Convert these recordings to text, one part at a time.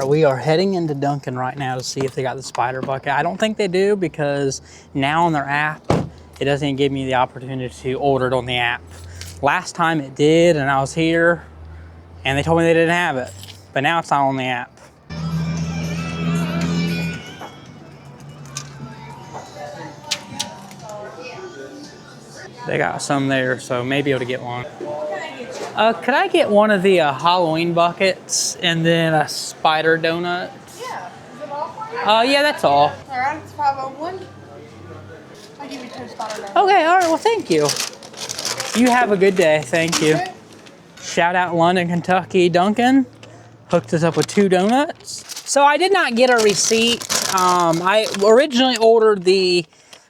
We are heading into Dunkin right now to see if they got the spider bucket. I don't think they do because now on their app, it doesn't give me the opportunity to order it on the app. Last time it did, and I was here, and they told me they didn't have it, but now it's not on the app. They got some there, so maybe able to get one. Could I get one of the Halloween buckets and then a spider donut? Yeah. Is it all for you? Yeah, that's all. All right, it's 501. I'll give you 2 spider donuts. Okay, all right, well, thank you. You have a good day, thank you. Okay. Shout out London, Kentucky, Dunkin. Hooked us up with 2 donuts. So I did not get a receipt. I originally ordered the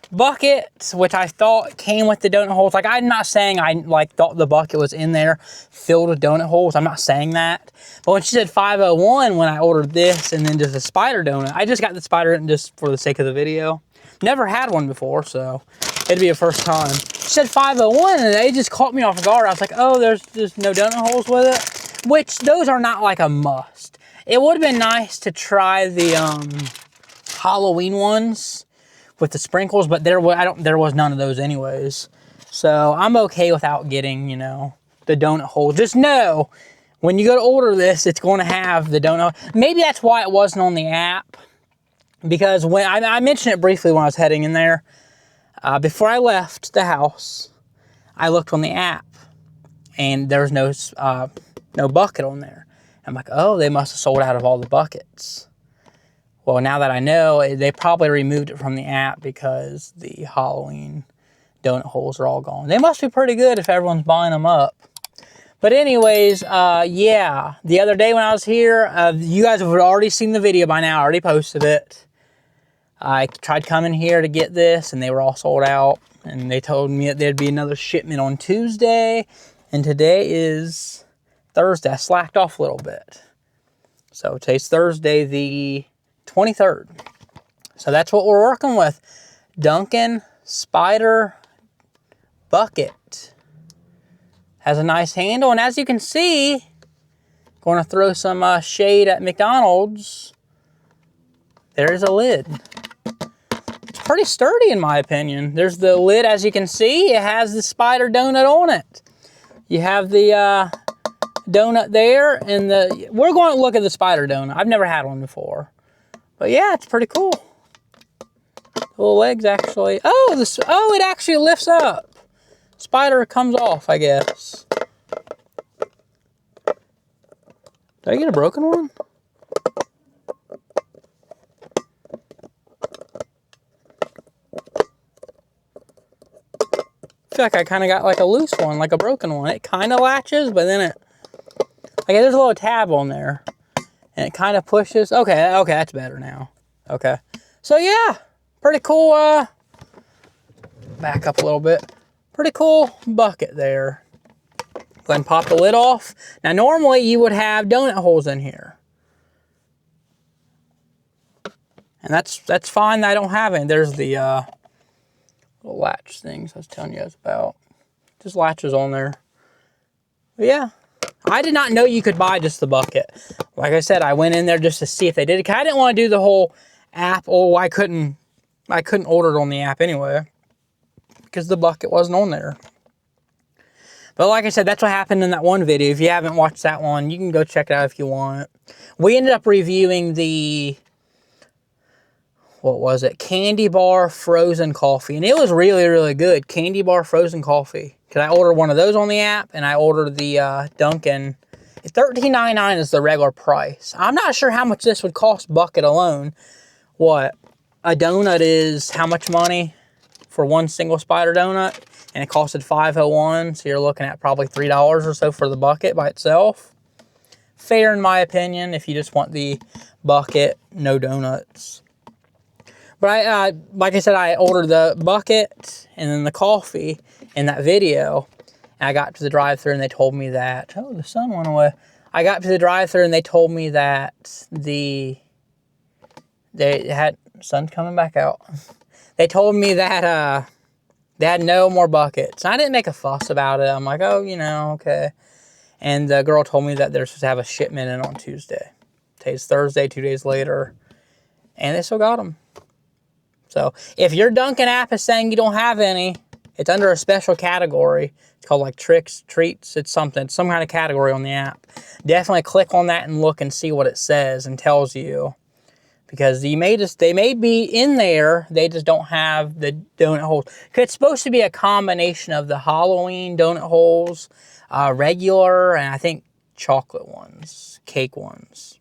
bucket, which I thought came with the donut holes. Like, I'm not saying I thought the bucket was in there filled with donut holes. I'm not saying that. But when she said 501, when I ordered this and then just a spider donut, I just got the spider just for the sake of the video. Never had one before, so it'd be a first time. She said 501, and it just caught me off guard. I was like, oh, there's just no donut holes with it, which those are not like a must. It would have been nice to try the Halloween ones with the sprinkles, but there was none of those anyways. So I'm okay without getting, you know, the donut hole. Just know, when you go to order this, it's going to have the donut. Maybe that's why it wasn't on the app, because when I mentioned it briefly when I was heading in there, before I left the house, I looked on the app, and there was no bucket on there. I'm like, oh, they must have sold out of all the buckets. Well, now that I know, they probably removed it from the app because the Halloween donut holes are all gone. They must be pretty good if everyone's buying them up. But anyways, yeah, the other day when I was here, you guys have already seen the video by now. I already posted it. I tried coming here to get this, and they were all sold out. And they told me that there'd be another shipment on Tuesday. And today is Thursday. I slacked off a little bit. So today's Thursday, the 23rd. So that's what we're working with. Dunkin Spider bucket. Has a nice handle, and as you can see, going to throw some shade at McDonald's. There's a lid. It's pretty sturdy in my opinion. There's the lid, as you can see. It has the spider donut on it. You have the donut there, and we're going to look at the spider donut. I've never had one before. But yeah, it's pretty cool. The little legs actually. Oh, it actually lifts up. Spider comes off, I guess. Did I get a broken one? I feel like I kind of got like a loose one, like a broken one. It kind of latches, but then there's a little tab on there. And it kind of pushes. Okay, that's better now. Okay. So yeah, pretty cool. Back up a little bit. Pretty cool bucket there. Go ahead and pop the lid off. Now normally you would have donut holes in here. And that's fine. I don't have any. There's the little latch things I was telling you guys about. Just latches on there. But yeah. I did not know you could buy just the bucket. Like I said, I went in there just to see if they did it. I didn't want to do the whole app. Oh, I couldn't order it on the app anyway, because the bucket wasn't on there. But like I said, that's what happened in that one video. If you haven't watched that one, you can go check it out if you want. We ended up reviewing the, what was it? Candy bar frozen coffee. And it was really, really good. Candy bar frozen coffee. Because I ordered one of those on the app, and I ordered the Dunkin. $13.99 is the regular price. I'm not sure how much this would cost bucket alone. What? A donut is how much money for one single spider donut? And it costed $5.01, so you're looking at probably $3 or so for the bucket by itself. Fair in my opinion, if you just want the bucket, no donuts. But like I said, I ordered the bucket and then the coffee in that video. And I got to the drive-thru and they told me that, oh, the sun went away. I got to the drive-thru and they told me that they had, sun's coming back out. They told me that they had no more buckets. I didn't make a fuss about it. I'm like, oh, you know, okay. And the girl told me that they're supposed to have a shipment in on Tuesday. Today's Thursday, 2 days later. And they still got them. So if your Dunkin' app is saying you don't have any, it's under a special category. It's called like tricks, treats. It's something, some kind of category on the app. Definitely click on that and look and see what it says and tells you. Because they may be in there, they just don't have the donut holes. Because it's supposed to be a combination of the Halloween donut holes, regular, and I think chocolate ones, cake ones.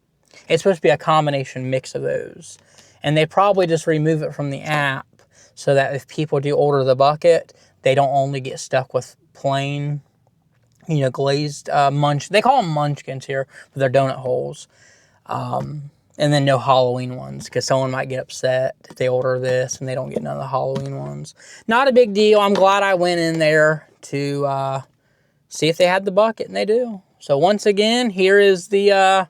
It's supposed to be a combination mix of those. And they probably just remove it from the app so that if people do order the bucket, they don't only get stuck with plain, you know, glazed munch. They call them munchkins here for their donut holes. And then no Halloween ones, because someone might get upset if they order this and they don't get none of the Halloween ones. Not a big deal. I'm glad I went in there to see if they had the bucket, and they do. So once again, here is the,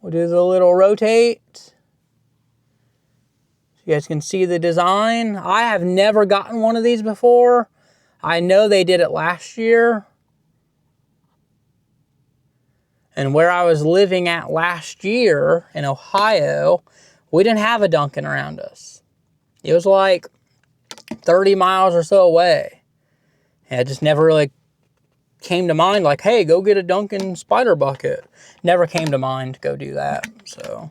we'll do the little rotate. You guys can see the design. I have never gotten one of these before. I know they did it last year. And where I was living at last year in Ohio, we didn't have a Dunkin' around us. It was like 30 miles or so away. And it just never really came to mind like, hey, go get a Dunkin Spider bucket. Never came to mind to go do that. So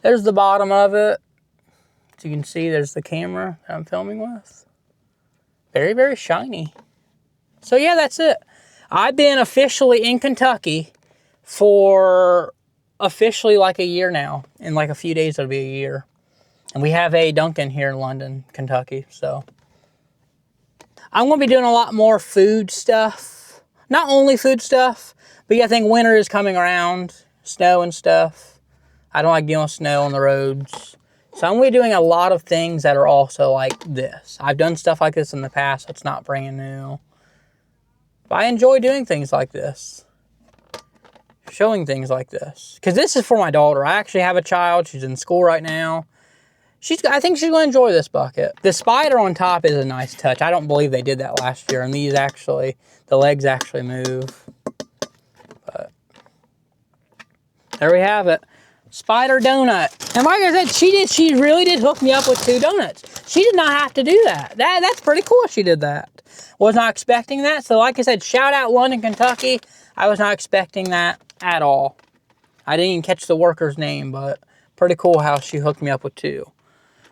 there's the bottom of it. As you can see, there's the camera that I'm filming with. Very, very shiny. So yeah, that's it. I've been officially in Kentucky for officially like a year now. In like a few days, it'll be a year. And we have a Dunkin' here in London, Kentucky. So I'm going to be doing a lot more food stuff. Not only food stuff, but yeah, I think winter is coming around. Snow and stuff. I don't like dealing with snow on the roads. So I'm going to be doing a lot of things that are also like this. I've done stuff like this in the past. It's not brand new. But I enjoy doing things like this. Showing things like this. Because this is for my daughter. I actually have a child. She's in school right now. I think she's going to enjoy this bucket. The spider on top is a nice touch. I don't believe they did that last year. And these actually, the legs actually move. But there we have it. Spider donut. And like I said, she really did hook me up with 2 donuts. She did not have to do that. That's pretty cool she did that. Was not expecting that. So like I said, shout out London, Kentucky. I was not expecting that at all. I didn't even catch the worker's name, but pretty cool how she hooked me up with 2.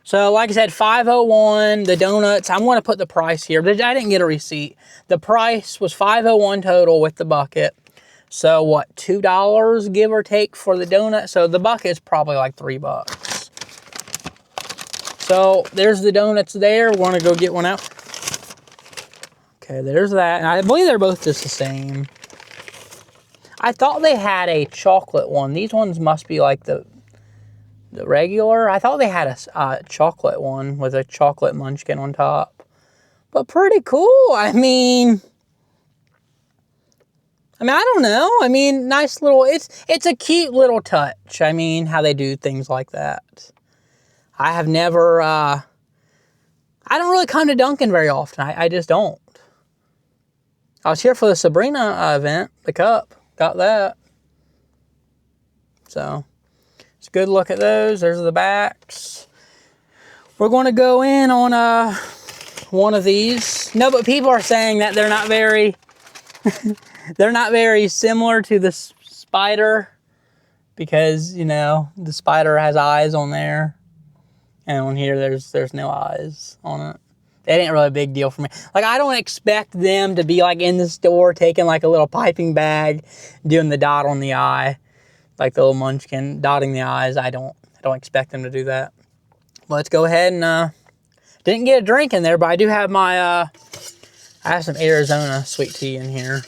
So like I said, $5.01, the donuts. I'm going to put the price here. I didn't get a receipt. The price was $5.01 total with the bucket. So what, $2 give or take for the donut? So the bucket is probably like $3. So there's the donuts there. We're going to go get one out. Okay, there's that. And I believe they're both just the same. I thought they had a chocolate one. These ones must be like the regular. I thought they had a chocolate one with a chocolate munchkin on top. But pretty cool. I mean, I don't know. I mean, nice little, it's a cute little touch. I mean, how they do things like that. I have never, I don't really come to Dunkin' very often. I just don't. I was here for the Sabrina event, the cup. Got that. So, it's a good look at those. There's the backs. We're going to go in on one of these. No, but people are saying that they're not very... they're not very similar to the spider because, you know, the spider has eyes on there. And on here, there's no eyes on it. That ain't really a big deal for me. Like, I don't expect them to be, like, in the store taking, like, a little piping bag, doing the dot on the eye. Like the little munchkin, dotting the eyes. I don't expect them to do that. Let's go ahead and, didn't get a drink in there, but I do have my, I have some Arizona sweet tea in here.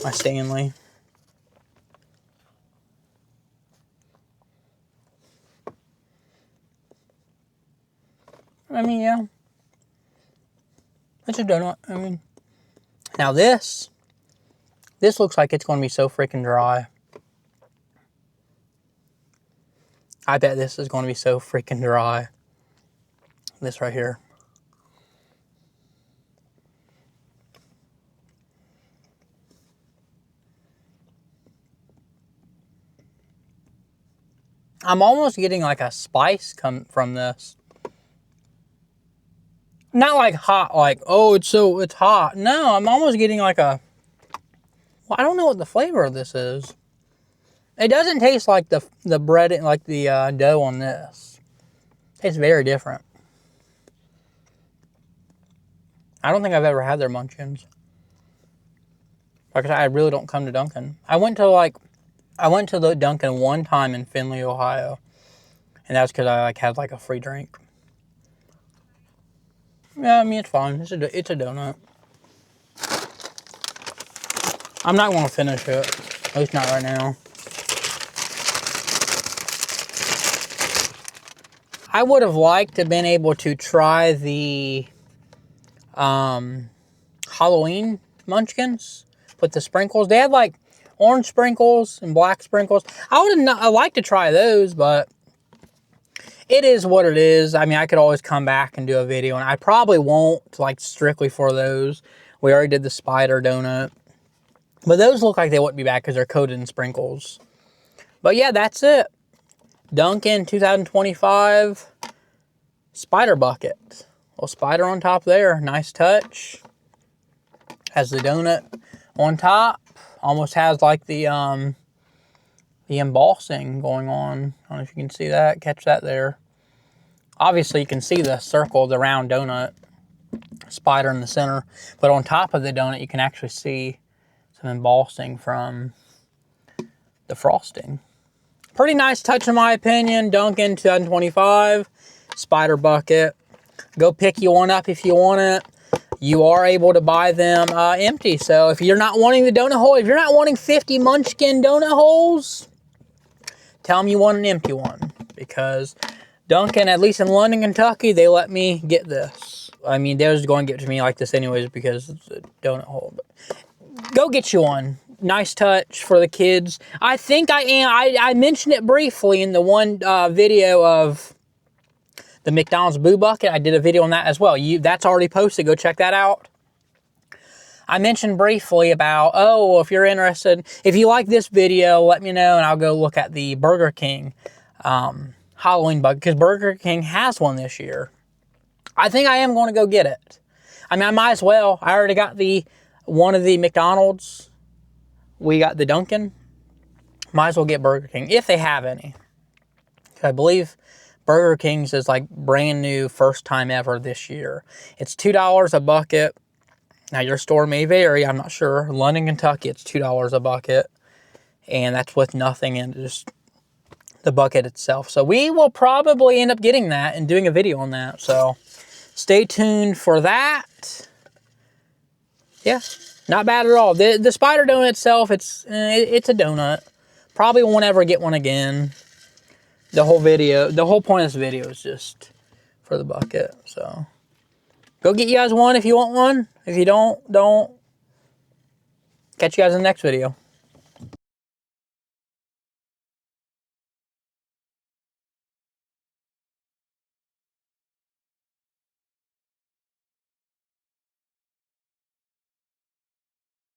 My Stanley. I mean, yeah. It's a donut. I mean, now this looks like it's going to be so freaking dry. I bet this is going to be so freaking dry. This right here. I'm almost getting like a spice come from this. Not like hot, like, oh, it's hot. No, I'm almost getting like a, well, I don't know what the flavor of this is. It doesn't taste like the bread, like the dough on this. It tastes very different. I don't think I've ever had their Munchkins. Like I said, I really don't come to Dunkin. I went to the Dunkin one time in Findlay, Ohio. And that's because I had like a free drink. Yeah, I mean, it's fine. It's a donut. I'm not going to finish it. At least not right now. I would have liked to have been able to try the Halloween Munchkins with the sprinkles. They had like orange sprinkles and black sprinkles. I like to try those, but it is what it is. I mean, I could always come back and do a video, and I probably won't, like, strictly for those. We already did the Spider donut. But those look like they wouldn't be bad because they're coated in sprinkles. But yeah, that's it. Dunkin 2025 Spider bucket. Little spider on top there. Nice touch. Has the donut on top. Almost has like the embossing going on. I don't know if you can see that. Catch that there. Obviously, you can see the circle, the round donut spider in the center. But on top of the donut, you can actually see some embossing from the frosting. Pretty nice touch in my opinion. Dunkin 2025 Spider bucket. Go pick you one up if you want it. You are able to buy them empty. So if you're not wanting the donut hole, if you're not wanting 50 Munchkin donut holes, tell them you want an empty one. Because Dunkin, at least in London, Kentucky, they let me get this. I mean, they was going to give it to me like this anyways because it's a donut hole. But go get you one. Nice touch for the kids. I think I mentioned it briefly in the one video of the McDonald's Boo Bucket. I did a video on that as well. That's already posted. Go check that out. I mentioned briefly about, oh, if you're interested, if you like this video, let me know and I'll go look at the Burger King Halloween bucket because Burger King has one this year. I think I am going to go get it. I mean, I might as well. I already got one of the McDonald's. We got the Dunkin. Might as well get Burger King if they have any. I believe Burger King's is like brand new, first time ever this year. It's $2 a bucket. Now your store may vary, I'm not sure. London, Kentucky, it's $2 a bucket. And that's with nothing in just the bucket itself. So we will probably end up getting that and doing a video on that. So stay tuned for that. Yeah, not bad at all. The spider donut itself, it's a donut. Probably won't ever get one again. The whole point of this video is just for the bucket. So go get you guys one if you want one. If you don't. Catch you guys in the next video.